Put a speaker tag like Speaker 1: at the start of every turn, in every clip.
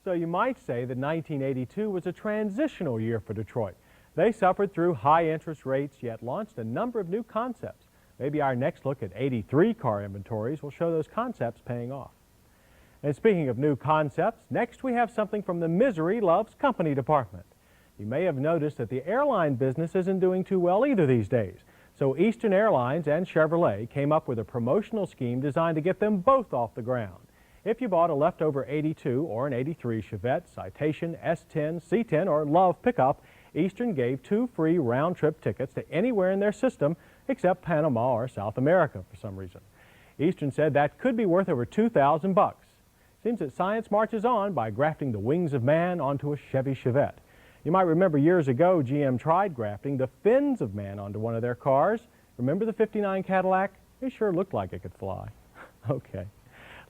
Speaker 1: So you might say that 1982 was a transitional year for Detroit. They suffered through high interest rates, yet launched a number of new concepts. Maybe our next look at 83 car inventories will show those concepts paying off. And speaking of new concepts, next we have something from the Misery Loves Company department. You may have noticed that the airline business isn't doing too well either these days. So Eastern Airlines and Chevrolet came up with a promotional scheme designed to get them both off the ground. If you bought a leftover 82 or an 83 Chevette, Citation, S10, C10, or Love pickup, Eastern gave 2 free round-trip tickets to anywhere in their system except Panama or South America for some reason. Eastern said that could be worth over $2,000. Seems that science marches on by grafting the wings of man onto a Chevy Chevette. You might remember years ago GM tried grafting the fins of man onto one of their cars. Remember the '59 Cadillac? It sure looked like it could fly. Okay,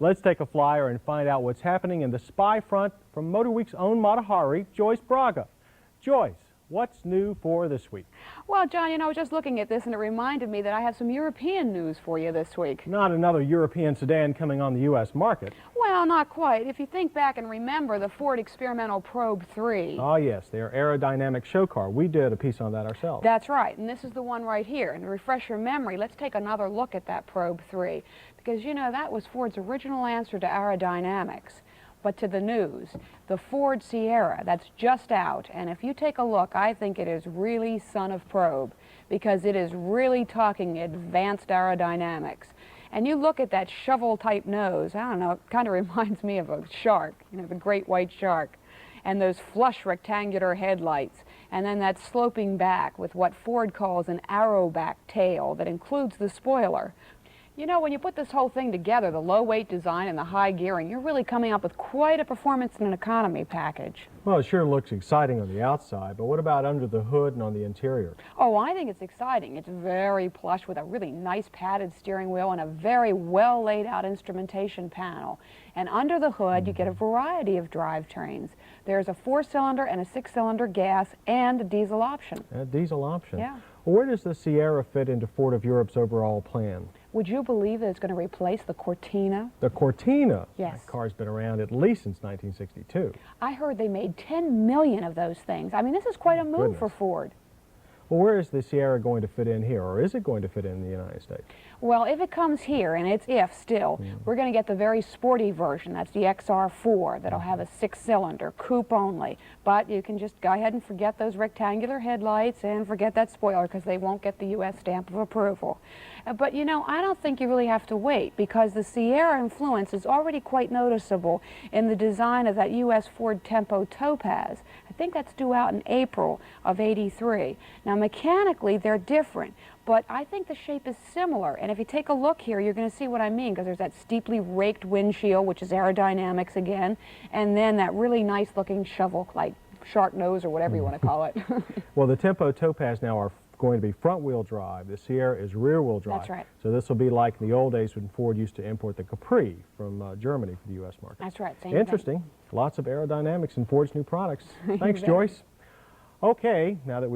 Speaker 1: let's take a flyer and find out what's happening in the spy front from MotorWeek's own Matahari, Joyce Braga. Joyce, what's new for this week?
Speaker 2: Well, John, you know, I was just looking at this and it reminded me that I have some European news for you this week.
Speaker 1: Not another European sedan coming on the U.S. market.
Speaker 2: Well, not quite. If you think back and remember the Ford Experimental Probe 3.
Speaker 1: Oh, yes, their aerodynamic show car. We did a piece on that ourselves.
Speaker 2: That's right, and this is the one right here. And to refresh your memory, let's take another look at that Probe 3. Because, you know, that was Ford's original answer to aerodynamics. But to the news, the Ford Sierra, that's just out, and if you take a look, I think it is really son of Probe, because it is really talking advanced aerodynamics. And you look at that shovel-type nose, I don't know, it kind of reminds me of a shark, you know, the great white shark, and those flush rectangular headlights, and then that sloping back with what Ford calls an arrowback tail that includes the spoiler. You know, when you put this whole thing together, the low-weight design and the high gearing, you're really coming up with quite a performance and an economy package.
Speaker 1: Well, it sure looks exciting on the outside, but what about under the hood and on the interior?
Speaker 2: Oh, I think it's exciting. It's very plush with a really nice padded steering wheel and a very well laid out instrumentation panel. And under the hood, you get a variety of drivetrains. There's a 4-cylinder and a 6-cylinder gas and a diesel option.
Speaker 1: A diesel option?
Speaker 2: Yeah.
Speaker 1: Well, where does the Sierra fit into Ford of Europe's overall plan?
Speaker 2: Would you believe that it's going to replace the Cortina?
Speaker 1: The Cortina?
Speaker 2: Yes.
Speaker 1: That car's been around at least since 1962.
Speaker 2: I heard they made 10 million of those things. I mean, this is quite a move for Ford.
Speaker 1: Well, where is the Sierra going to fit in here, or is it going to fit in the United States?
Speaker 2: Well, if it comes here, and it's if still, we're going to get the very sporty version. That's the XR4 that'll have a 6-cylinder, coupe only. But you can just go ahead and forget those rectangular headlights and forget that spoiler because they won't get the U.S. stamp of approval. But, you know, I don't think you really have to wait because the Sierra influence is already quite noticeable in the design of that U.S. Ford Tempo Topaz. I think that's due out in April of '83. Now, mechanically, they're different, but I think the shape is similar. And if you take a look here, you're going to see what I mean, because there's that steeply raked windshield, which is aerodynamics again, and then that really nice-looking shovel, like shark nose or whatever you want to call it.
Speaker 1: Well, the Tempo Topaz now are going to be front-wheel drive. The Sierra is rear-wheel drive.
Speaker 2: That's right.
Speaker 1: So this will be like the old days when Ford used to import the Capri from Germany for the U.S. market.
Speaker 2: That's right. Same
Speaker 1: Interesting.
Speaker 2: thing.
Speaker 1: Lots of aerodynamics in Ford's new products. Thanks, Joyce. Okay, now that we've